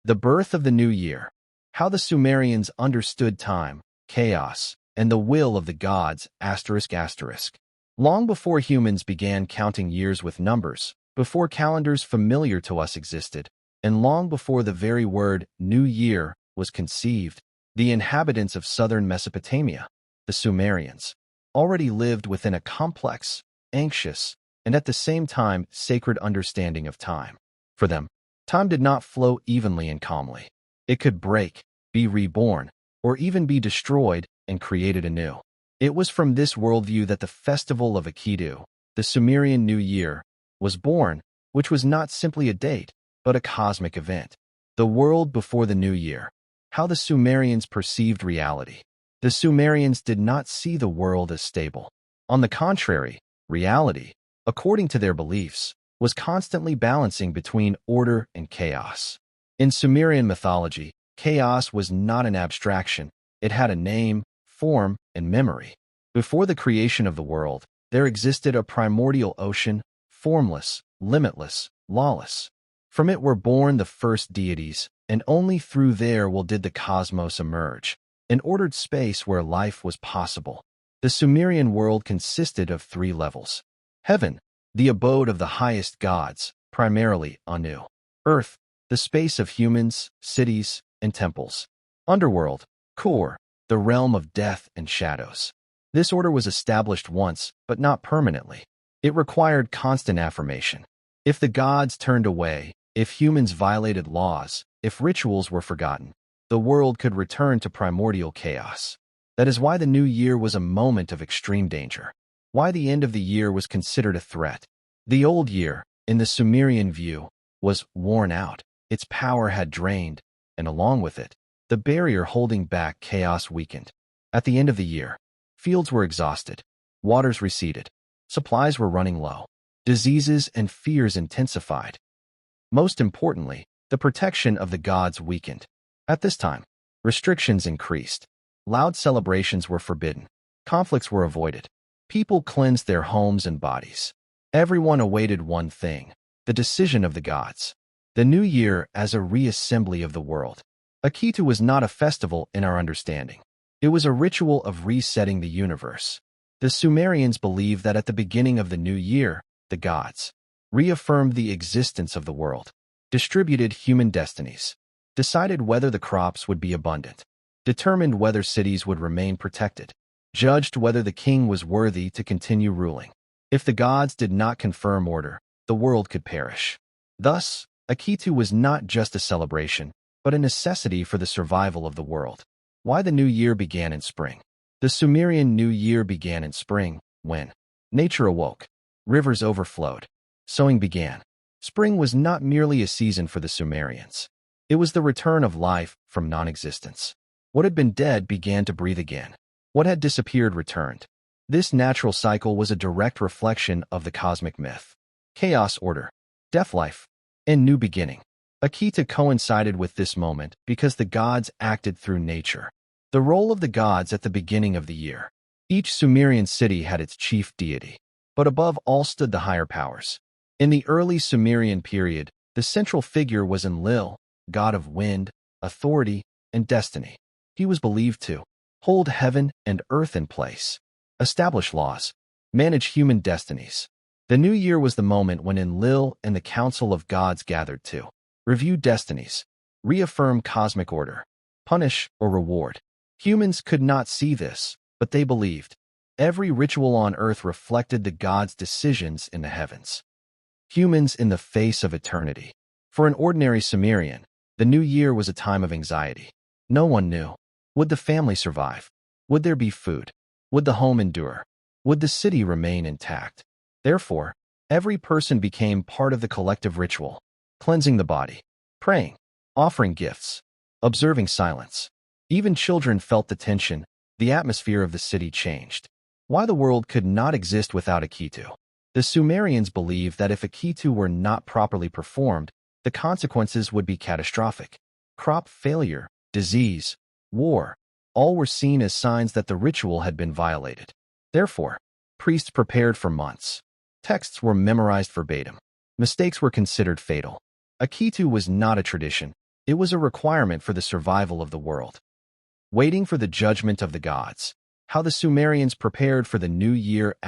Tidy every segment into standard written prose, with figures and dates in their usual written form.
The birth of the new year. How the Sumerians understood time, chaos, and the will of the gods, asterisk asterisk. Long before humans began counting years with numbers, before calendars familiar to us existed, and long before the very word New Year was conceived, the inhabitants of southern Mesopotamia, the Sumerians, already lived within a complex, anxious, and at the same time sacred understanding of time. For them, time did not flow evenly and calmly. It could break, be reborn, or even be destroyed and created anew. It was from this worldview that the festival of Akitu, the Sumerian New Year, was born, which was not simply a date, but a cosmic event. The world before the new year. How the Sumerians perceived reality. The Sumerians did not see the world as stable. On the contrary, reality, according to their beliefs, was constantly balancing between order and chaos. In Sumerian mythology, chaos was not an abstraction. It had a name, form, and memory. Before the creation of the world, there existed a primordial ocean, formless, limitless, lawless. From it were born the first deities, and only through there did the cosmos emerge, an ordered space where life was possible. The Sumerian world consisted of 3 levels. Heaven, the abode of the highest gods, primarily Anu. Earth, the space of humans, cities, and temples. Underworld, Kur, the realm of death and shadows. This order was established once, but not permanently. It required constant affirmation. If the gods turned away, if humans violated laws, if rituals were forgotten, the world could return to primordial chaos. That is why the new year was a moment of extreme danger. Why the end of the year was considered a threat. The old year, in the Sumerian view, was worn out. Its power had drained, and along with it, the barrier holding back chaos weakened. At the end of the year, fields were exhausted, waters receded, supplies were running low, diseases and fears intensified. Most importantly, the protection of the gods weakened. At this time, restrictions increased. Loud celebrations were forbidden. Conflicts were avoided. People cleansed their homes and bodies. Everyone awaited one thing, the decision of the gods. The new year as a reassembly of the world. Akitu was not a festival in our understanding. It was a ritual of resetting the universe. The Sumerians believed that at the beginning of the new year, the gods reaffirmed the existence of the world, distributed human destinies, decided whether the crops would be abundant, determined whether cities would remain protected, judged whether the king was worthy to continue ruling. If the gods did not confirm order, the world could perish. Thus, Akitu was not just a celebration, but a necessity for the survival of the world. Why the new year began in spring. The Sumerian New Year began in spring, when nature awoke, rivers overflowed, sowing began. Spring was not merely a season for the Sumerians. It was the return of life from non-existence. What had been dead began to breathe again. What had disappeared returned. This natural cycle was a direct reflection of the cosmic myth. Chaos, order, death, life, and new beginning. Akitu coincided with this moment because the gods acted through nature. The role of the gods at the beginning of the year. Each Sumerian city had its chief deity, but above all stood the higher powers. In the early Sumerian period, the central figure was Enlil, god of wind, authority, and destiny. He was believed to hold heaven and earth in place, establish laws, manage human destinies. The new year was the moment when Enlil and the council of gods gathered to review destinies, reaffirm cosmic order, punish or reward. Humans could not see this, but they believed. Every ritual on earth reflected the gods' decisions in the heavens. Humans in the face of eternity. For an ordinary Sumerian, the new year was a time of anxiety. No one knew. Would the family survive? Would there be food? Would the home endure? Would the city remain intact? Therefore, every person became part of the collective ritual, cleansing the body, praying, offering gifts, observing silence. Even children felt the tension. The atmosphere of the city changed. Why the world could not exist without Akitu. The Sumerians believed that if Akitu were not properly performed, the consequences would be catastrophic. Crop failure, disease, war, all were seen as signs that the ritual had been violated. Therefore, priests prepared for months. Texts were memorized verbatim. Mistakes were considered fatal. Akitu was not a tradition. It was a requirement for the survival of the world. Waiting for the judgment of the gods. How the Sumerians prepared for the new year ***.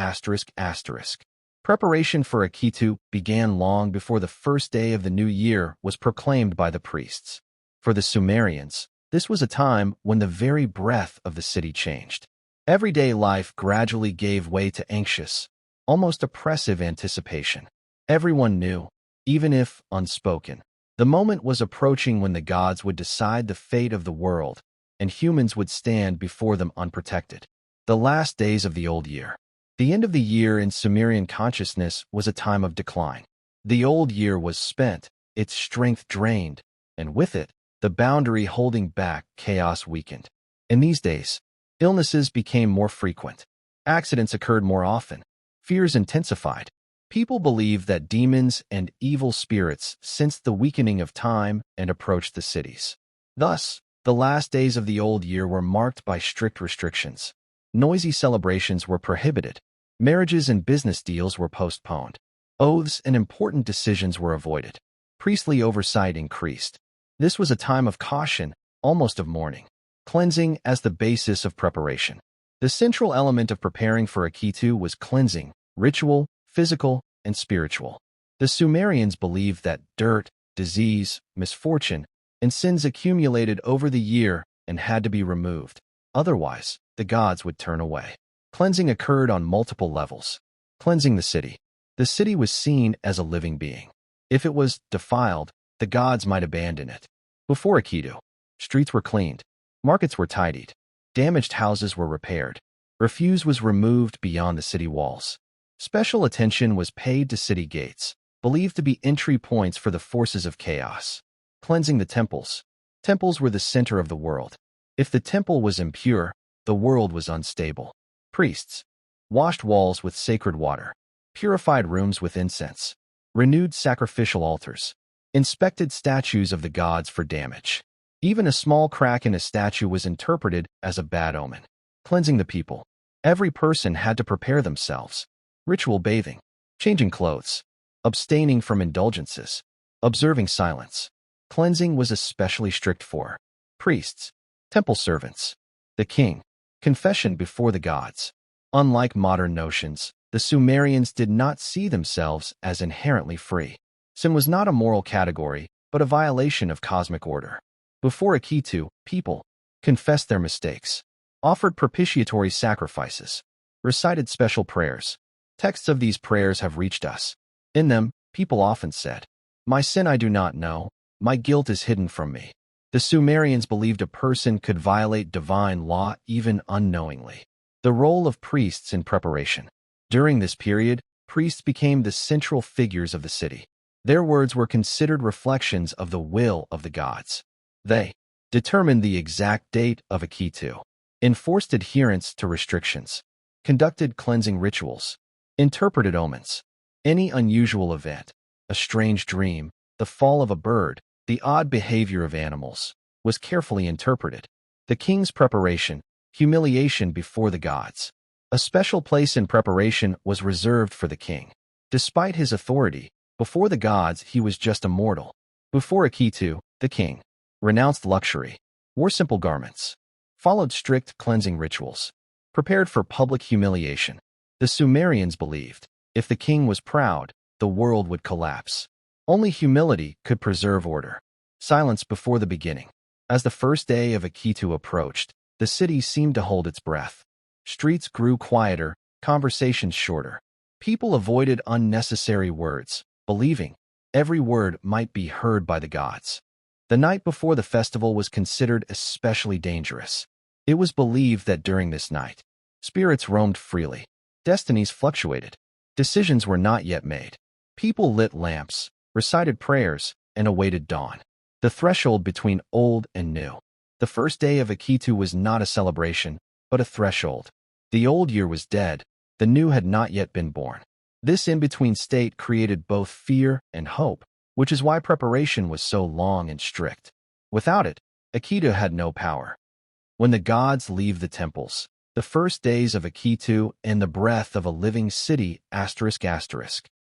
Preparation for Akitu began long before the first day of the new year was proclaimed by the priests. For the Sumerians, this was a time when the very breath of the city changed. Everyday life gradually gave way to anxious, almost oppressive anticipation. Everyone knew, even if unspoken, the moment was approaching when the gods would decide the fate of the world, and humans would stand before them unprotected. The last days of the old year. The end of the year in Sumerian consciousness was a time of decline. The old year was spent, its strength drained, and with it, the boundary holding back chaos weakened. In these days, illnesses became more frequent. Accidents occurred more often. Fears intensified. People believed that demons and evil spirits sensed the weakening of time and approached the cities. Thus, the last days of the old year were marked by strict restrictions. Noisy celebrations were prohibited. Marriages and business deals were postponed. Oaths and important decisions were avoided. Priestly oversight increased. This was a time of caution, almost of mourning. Cleansing as the basis of preparation. The central element of preparing for Akitu was cleansing, ritual, physical, and spiritual. The Sumerians believed that dirt, disease, misfortune, and sins accumulated over the year and had to be removed. Otherwise, the gods would turn away. Cleansing occurred on multiple levels. Cleansing the city. The city was seen as a living being. If it was defiled, the gods might abandon it. Before Akitu, streets were cleaned. Markets were tidied. Damaged houses were repaired. Refuse was removed beyond the city walls. Special attention was paid to city gates, believed to be entry points for the forces of chaos. Cleansing the temples. Temples were the center of the world. If the temple was impure, the world was unstable. Priests washed walls with sacred water, purified rooms with incense, renewed sacrificial altars, inspected statues of the gods for damage. Even a small crack in a statue was interpreted as a bad omen. Cleansing the people. Every person had to prepare themselves. Ritual bathing, changing clothes, abstaining from indulgences, observing silence. Cleansing was especially strict for priests, temple servants, the king. Confession before the gods. Unlike modern notions, the Sumerians did not see themselves as inherently free. Sin was not a moral category, but a violation of cosmic order. Before Akitu, people confessed their mistakes, offered propitiatory sacrifices, recited special prayers. Texts of these prayers have reached us. In them, people often said, "My sin I do not know, my guilt is hidden from me." The Sumerians believed a person could violate divine law even unknowingly. The role of priests in preparation. During this period, priests became the central figures of the city. Their words were considered reflections of the will of the gods. They determined the exact date of Akitu, enforced adherence to restrictions, conducted cleansing rituals, interpreted omens. Any unusual event, a strange dream, the fall of a bird, the odd behavior of animals, was carefully interpreted. The king's preparation, humiliation before the gods. A special place in preparation was reserved for the king. Despite his authority, before the gods he was just a mortal. Before Akitu, the king renounced luxury, wore simple garments, followed strict cleansing rituals, prepared for public humiliation. The Sumerians believed, if the king was proud, the world would collapse. Only humility could preserve order. Silence before the beginning. As the first day of Akitu approached, the city seemed to hold its breath. Streets grew quieter, conversations shorter. People avoided unnecessary words, believing every word might be heard by the gods. The night before the festival was considered especially dangerous. It was believed that during this night, spirits roamed freely. Destinies fluctuated. Decisions were not yet made. People lit lamps, recited prayers, and awaited dawn. The threshold between old and new. The first day of Akitu was not a celebration, but a threshold. The old year was dead. The new had not yet been born. This in-between state created both fear and hope, which is why preparation was so long and strict. Without it, Akitu had no power. When the gods leave the temples, the first days of Akitu and the breath of a living city ***.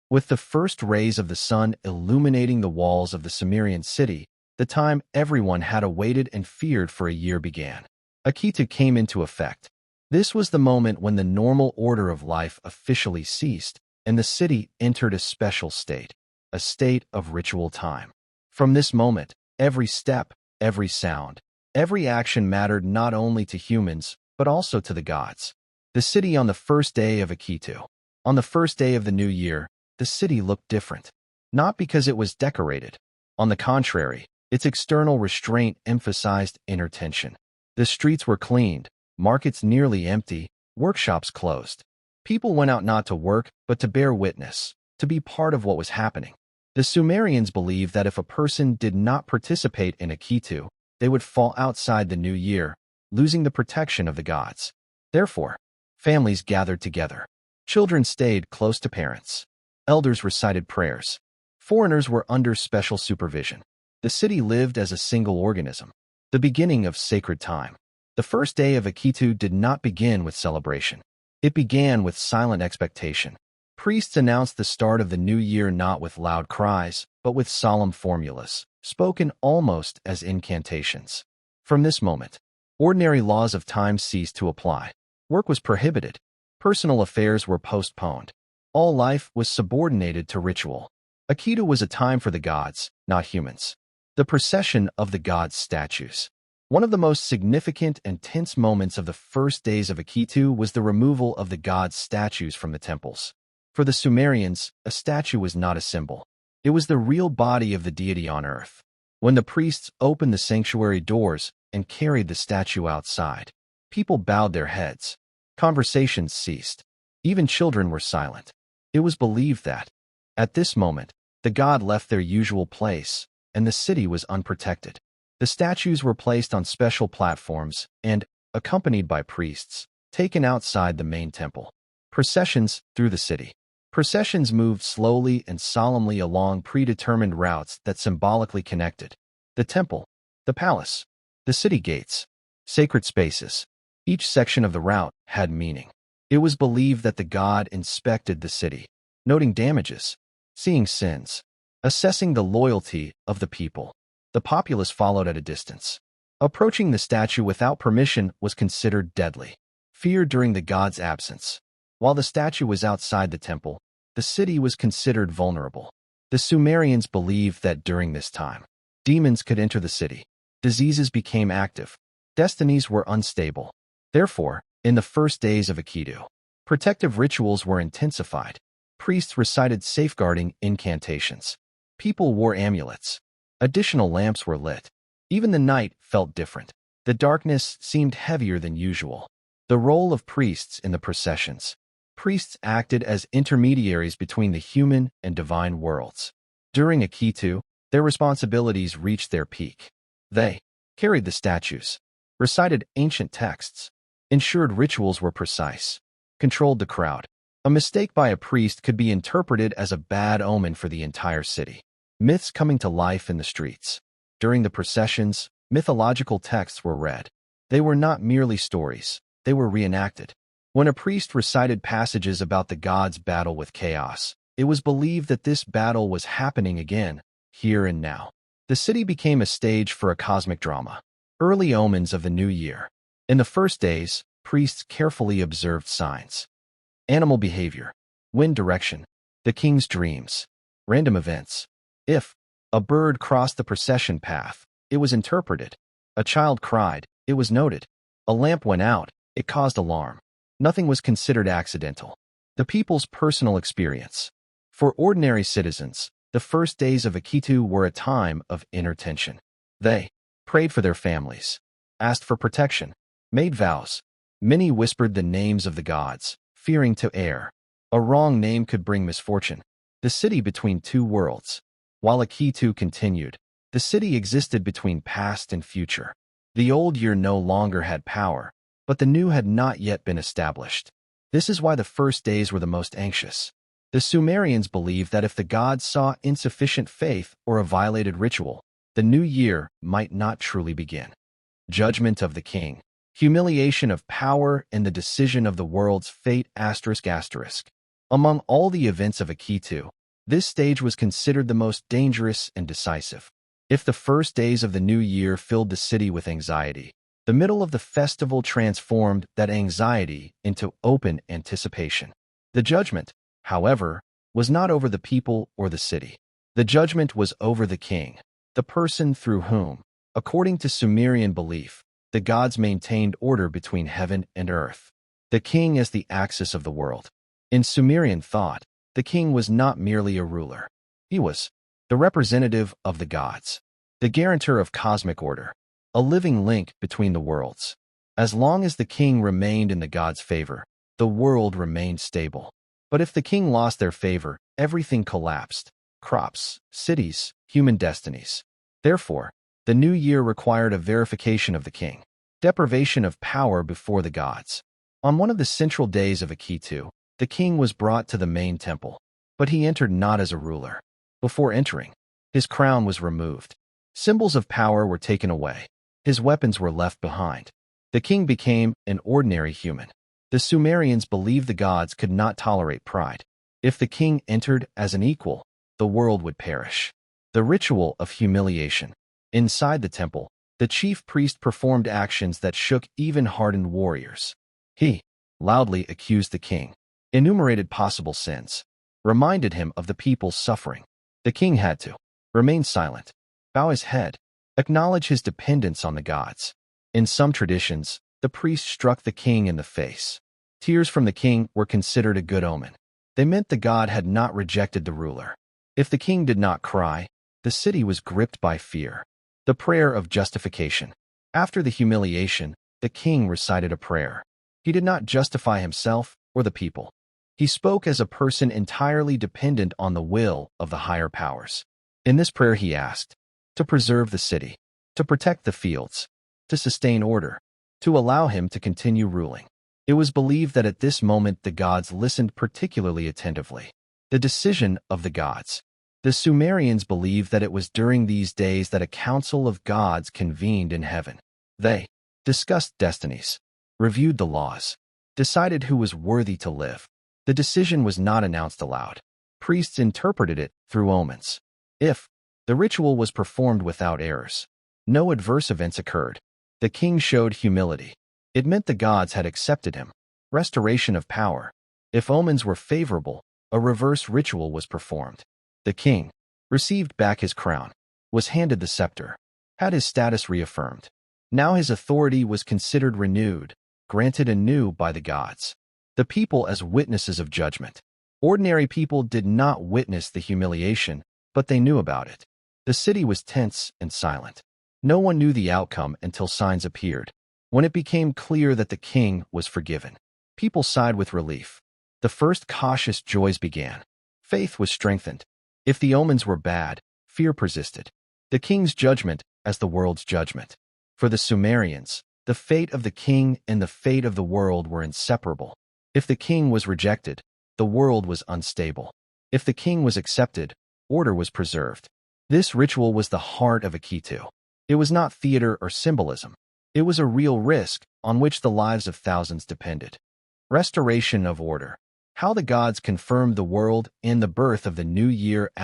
With the first rays of the sun illuminating the walls of the Sumerian city, The time everyone had awaited and feared for a year began. Akitu came into effect. This was the moment when the normal order of life officially ceased, and the city entered a special state, a state of ritual time. From this moment, every step, every sound, every action mattered not only to humans, but also to the gods. The city on the first day of Akitu. On the first day of the new year, the city looked different. Not because it was decorated. On the contrary, its external restraint emphasized inner tension. The streets were cleaned, markets nearly empty, workshops closed. People went out not to work, but to bear witness, to be part of what was happening. The Sumerians believed that if a person did not participate in Akitu, they would fall outside the new year, losing the protection of the gods. Therefore, families gathered together. Children stayed close to parents. Elders recited prayers. Foreigners were under special supervision. The city lived as a single organism, the beginning of sacred time. The first day of Akitu did not begin with celebration. It began with silent expectation. Priests announced the start of the new year not with loud cries, but with solemn formulas, spoken almost as incantations. From this moment, ordinary laws of time ceased to apply. Work was prohibited. Personal affairs were postponed. All life was subordinated to ritual. Akitu was a time for the gods, not humans. The procession of the gods' statues. One of the most significant and tense moments of the first days of Akitu was the removal of the gods' statues from the temples. For the Sumerians, a statue was not a symbol. It was the real body of the deity on earth. When the priests opened the sanctuary doors and carried the statue outside, people bowed their heads. Conversations ceased. Even children were silent. It was believed that, at this moment, the god left their usual place, and the city was unprotected. The statues were placed on special platforms and, accompanied by priests, taken outside the main temple. Processions through the city. Processions moved slowly and solemnly along predetermined routes that symbolically connected the temple, the palace, the city gates, sacred spaces. Each section of the route had meaning. It was believed that the god inspected the city, noting damages, seeing sins, assessing the loyalty of the people. The populace followed at a distance. Approaching the statue without permission was considered deadly. Fear during the god's absence. While the statue was outside the temple, the city was considered vulnerable. The Sumerians believed that during this time, demons could enter the city. Diseases became active. Destinies were unstable. Therefore, in the first days of Akitu, protective rituals were intensified. Priests recited safeguarding incantations. People wore amulets. Additional lamps were lit. Even the night felt different. The darkness seemed heavier than usual. The role of priests in the processions. Priests acted as intermediaries between the human and divine worlds. During Akitu, their responsibilities reached their peak. They carried the statues, recited ancient texts, ensured rituals were precise, controlled the crowd. A mistake by a priest could be interpreted as a bad omen for the entire city. Myths coming to life in the streets. During the processions, mythological texts were read. They were not merely stories, they were reenacted. When a priest recited passages about the gods' battle with chaos, it was believed that this battle was happening again, here and now. The city became a stage for a cosmic drama. Early omens of the new year. In the first days, priests carefully observed signs. Animal behavior, wind direction, the king's dreams, random events. If a bird crossed the procession path, it was interpreted. A child cried, it was noted. A lamp went out, it caused alarm. Nothing was considered accidental. The people's personal experience. For ordinary citizens, the first days of Akitu were a time of inner tension. They prayed for their families, asked for protection, made vows. Many whispered the names of the gods, fearing to err. A wrong name could bring misfortune. The city between two worlds. While Akitu continued, the city existed between past and future. The old year no longer had power, but the new had not yet been established. This is why the first days were the most anxious. The Sumerians believed that if the gods saw insufficient faith or a violated ritual, the new year might not truly begin. Judgment of the king. Humiliation of power and the decision of the world's fate ****. Among all the events of Akitu, this stage was considered the most dangerous and decisive. If the first days of the new year filled the city with anxiety, the middle of the festival transformed that anxiety into open anticipation. The judgment, however, was not over the people or the city. The judgment was over the king, the person through whom, according to Sumerian belief, the gods maintained order between heaven and earth. The king as the axis of the world. In Sumerian thought, the king was not merely a ruler. He was the representative of the gods, the guarantor of cosmic order, a living link between the worlds. As long as the king remained in the gods' favor, the world remained stable. But if the king lost their favor, everything collapsed: crops, cities, human destinies. Therefore, the new year required a verification of the king, deprivation of power before the gods. On one of the central days of Akitu, the king was brought to the main temple, but he entered not as a ruler. Before entering, his crown was removed. Symbols of power were taken away. His weapons were left behind. The king became an ordinary human. The Sumerians believed the gods could not tolerate pride. If the king entered as an equal, the world would perish. The ritual of humiliation. Inside the temple, the chief priest performed actions that shook even hardened warriors. He loudly accused the king, enumerated possible sins, reminded him of the people's suffering. The king had to remain silent, bow his head, acknowledge his dependence on the gods. In some traditions, the priest struck the king in the face. Tears from the king were considered a good omen. They meant the god had not rejected the ruler. If the king did not cry, the city was gripped by fear. The prayer of justification. After the humiliation, the king recited a prayer. He did not justify himself or the people. He spoke as a person entirely dependent on the will of the higher powers. In this prayer he asked to preserve the city, to protect the fields, to sustain order, to allow him to continue ruling. It was believed that at this moment the gods listened particularly attentively. The decision of the gods. The Sumerians believed that it was during these days that a council of gods convened in heaven. They discussed destinies, reviewed the laws, decided who was worthy to live. The decision was not announced aloud. Priests interpreted it through omens. If the ritual was performed without errors, no adverse events occurred. The king showed humility. It meant the gods had accepted him. Restoration of power. If omens were favorable, a reverse ritual was performed. The king received back his crown, was handed the scepter, had his status reaffirmed. Now his authority was considered renewed, granted anew by the gods. The people as witnesses of judgment. Ordinary people did not witness the humiliation, but they knew about it. The city was tense and silent. No one knew the outcome until signs appeared. When it became clear that the king was forgiven, people sighed with relief. The first cautious joys began. Faith was strengthened. If the omens were bad, fear persisted. The king's judgment as the world's judgment. For the Sumerians, the fate of the king and the fate of the world were inseparable. If the king was rejected, the world was unstable. If the king was accepted, order was preserved. This ritual was the heart of Akitu. It was not theater or symbolism. It was a real risk on which the lives of thousands depended. Restoration of order. How the gods confirmed the world in the birth of the new year ****.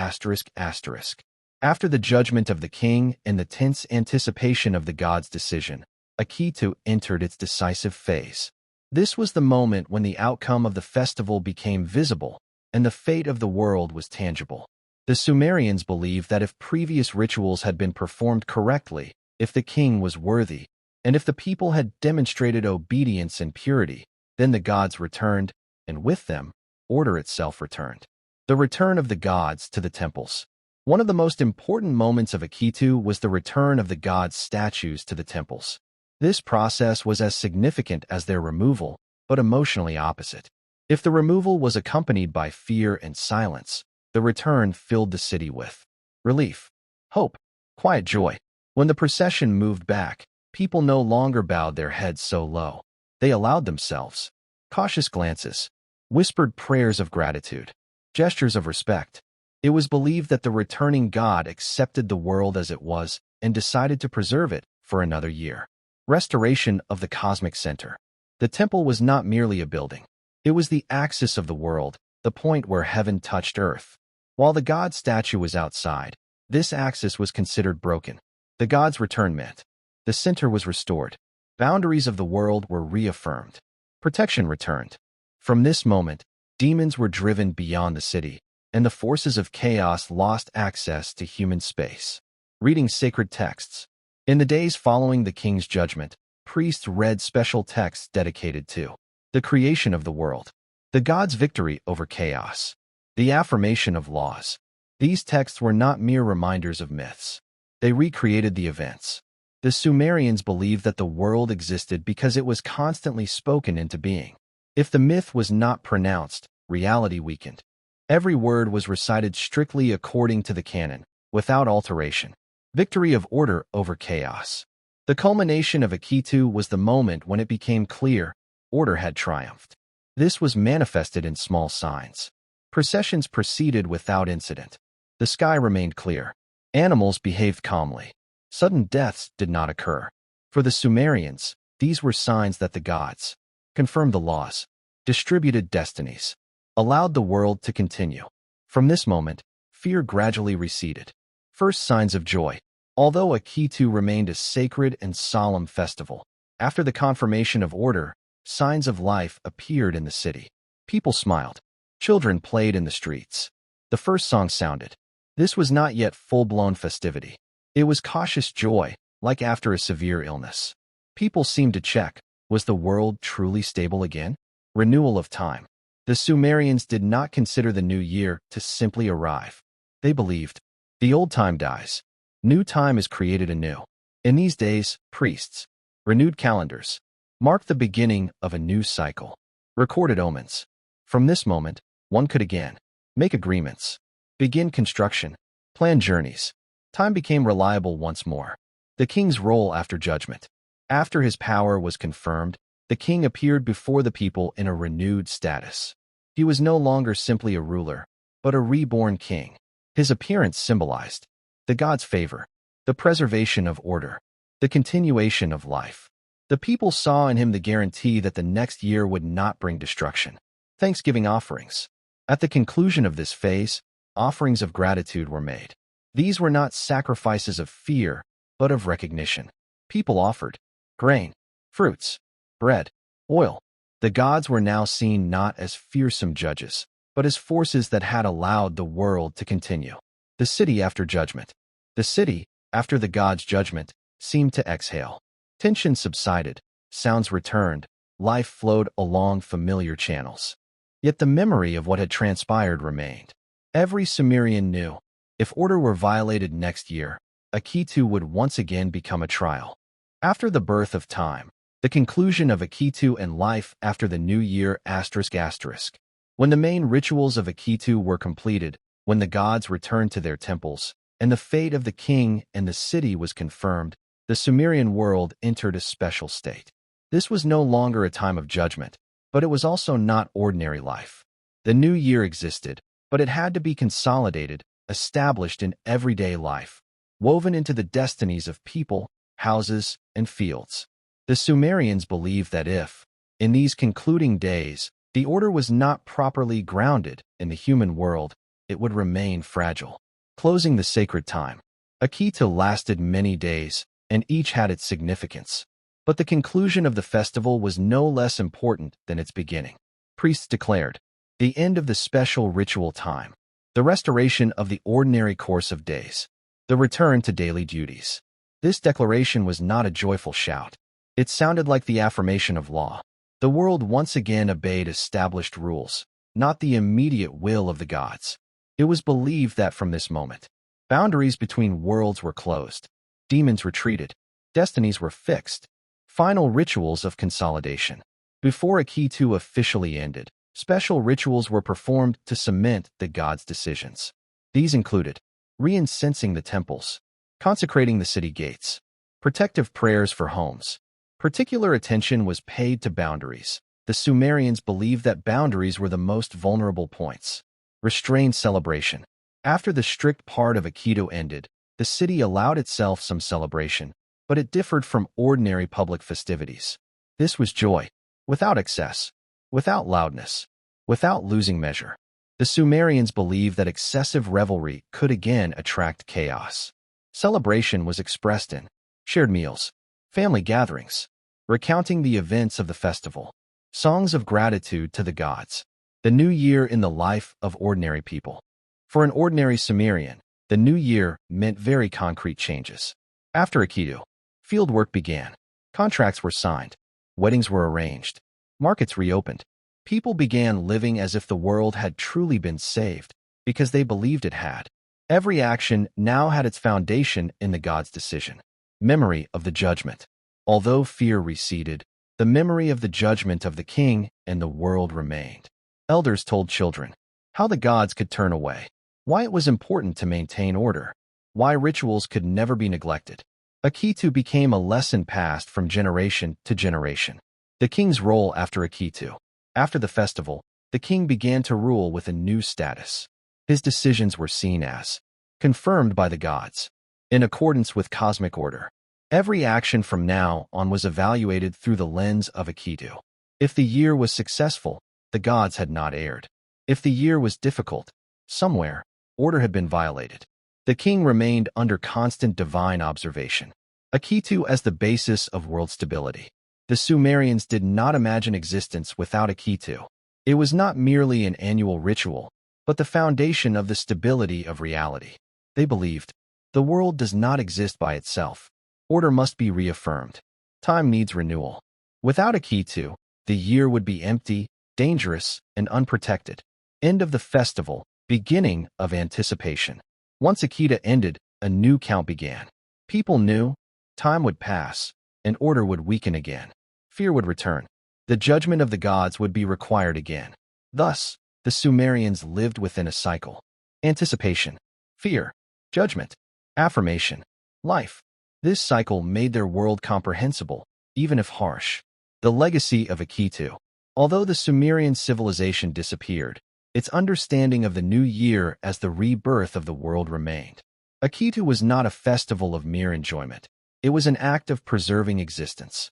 After the judgment of the king and the tense anticipation of the gods' decision, Akitu entered its decisive phase. This was the moment when the outcome of the festival became visible and the fate of the world was tangible. The Sumerians believed that if previous rituals had been performed correctly, if the king was worthy, and if the people had demonstrated obedience and purity, then the gods returned, and with them, order itself returned. The return of the gods to the temples. One of the most important moments of Akitu was the return of the gods' statues to the temples. This process was as significant as their removal, but emotionally opposite. If the removal was accompanied by fear and silence, the return filled the city with relief, hope, quiet joy. When the procession moved back, people no longer bowed their heads so low. They allowed themselves cautious glances, whispered prayers of gratitude, gestures of respect. It was believed that the returning God accepted the world as it was and decided to preserve it for another year. Restoration of the cosmic center. The temple was not merely a building. It was the axis of the world, the point where heaven touched earth. While the God statue was outside, This axis was considered broken. The gods' return meant the center was restored. Boundaries of the world were reaffirmed. Protection returned. From this moment, demons were driven beyond the city, and the forces of chaos lost access to human space. Reading sacred texts. In the days following the king's judgment, priests read special texts dedicated to the creation of the world, the gods' victory over chaos, the affirmation of laws. These texts were not mere reminders of myths. They recreated the events. The Sumerians believed that the world existed because it was constantly spoken into being. If the myth was not pronounced, reality weakened. Every word was recited strictly according to the canon, without alteration. Victory of order over chaos. The culmination of Akitu was the moment when it became clear order had triumphed. This was manifested in small signs. Processions proceeded without incident. The sky remained clear. Animals behaved calmly. Sudden deaths did not occur. For the Sumerians, these were signs that the gods confirmed the laws, distributed destinies, allowed the world to continue. From this moment, fear gradually receded. First signs of joy. Although Akitu remained a sacred and solemn festival, after the confirmation of order, signs of life appeared in the city. People smiled. Children played in the streets. The first song sounded. This was not yet full-blown festivity. It was cautious joy, like after a severe illness. People seemed to check, was the world truly stable again? Renewal of time. The Sumerians did not consider the new year to simply arrive. They believed, the old time dies. New time is created anew. In these days, priests, renewed calendars, marked the beginning of a new cycle. Recorded omens. From this moment, one could again make agreements, begin construction, plan journeys. Time became reliable once more. The king's role after judgment. After his power was confirmed, the king appeared before the people in a renewed status. He was no longer simply a ruler, but a reborn king. His appearance symbolized the gods' favor, the preservation of order, the continuation of life. The people saw in him the guarantee that the next year would not bring destruction. Thanksgiving offerings. At the conclusion of this phase, offerings of gratitude were made. These were not sacrifices of fear, but of recognition. People offered grain, fruits, bread, oil. The gods were now seen not as fearsome judges, but as forces that had allowed the world to continue. The city after judgment. The city, after the gods' judgment, seemed to exhale. Tension subsided, sounds returned, life flowed along familiar channels. Yet the memory of what had transpired remained. Every Sumerian knew, if order were violated next year, Akitu would once again become a trial. After the birth of time, the conclusion of Akitu and life after the new year ***. When the main rituals of Akitu were completed, when the gods returned to their temples, and the fate of the king and the city was confirmed, the Sumerian world entered a special state. This was no longer a time of judgment, but it was also not ordinary life. The new year existed, but it had to be consolidated, established in everyday life, woven into the destinies of people, houses, and fields. The Sumerians believed that if, in these concluding days, the order was not properly grounded in the human world, it would remain fragile. Closing the sacred time. Akitu lasted many days, and each had its significance. But the conclusion of the festival was no less important than its beginning. Priests declared, the end of the special ritual time, the restoration of the ordinary course of days, the return to daily duties. This declaration was not a joyful shout. It sounded like the affirmation of law. The world once again obeyed established rules, not the immediate will of the gods. It was believed that from this moment, boundaries between worlds were closed, demons retreated, destinies were fixed. Final rituals of consolidation. Before Akitu officially ended, special rituals were performed to cement the gods' decisions. These included re-incensing the temples, consecrating the city gates, protective prayers for homes. Particular attention was paid to boundaries. The Sumerians believed that boundaries were the most vulnerable points. Restrained celebration. After the strict part of Akitu ended, the city allowed itself some celebration, but it differed from ordinary public festivities. This was joy, without excess, without loudness, without losing measure. The Sumerians believed that excessive revelry could again attract chaos. Celebration was expressed in shared meals, family gatherings, recounting the events of the festival, songs of gratitude to the gods, the new year in the life of ordinary people. For an ordinary Sumerian, the new year meant very concrete changes. After Akitu, field work began. Contracts were signed. Weddings were arranged. Markets reopened. People began living as if the world had truly been saved, because they believed it had. Every action now had its foundation in the god's decision. Memory of the judgment. Although fear receded, the memory of the judgment of the king and the world remained. Elders told children how the gods could turn away, why it was important to maintain order, why rituals could never be neglected. Akitu became a lesson passed from generation to generation. The king's role after Akitu. After the festival, the king began to rule with a new status. His decisions were seen as confirmed by the gods, in accordance with cosmic order. Every action from now on was evaluated through the lens of Akitu. If the year was successful, the gods had not erred. If the year was difficult, somewhere, order had been violated. The king remained under constant divine observation. Akitu as the basis of world stability. The Sumerians did not imagine existence without Akitu. It was not merely an annual ritual, but the foundation of the stability of reality. They believed, the world does not exist by itself. Order must be reaffirmed. Time needs renewal. Without Akitu, the year would be empty, dangerous, and unprotected. End of the festival, beginning of anticipation. Once Akitu ended, a new count began. People knew time would pass, and order would weaken again. Fear would return. The judgment of the gods would be required again. Thus, the Sumerians lived within a cycle. Anticipation, fear, judgment, affirmation, life. This cycle made their world comprehensible, even if harsh. The legacy of Akitu. Although the Sumerian civilization disappeared, its understanding of the new year as the rebirth of the world remained. Akitu was not a festival of mere enjoyment. It was an act of preserving existence.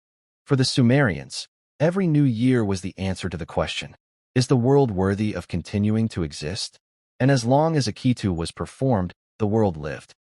For the Sumerians, every new year was the answer to the question, is the world worthy of continuing to exist? And as long as Akitu was performed, the world lived.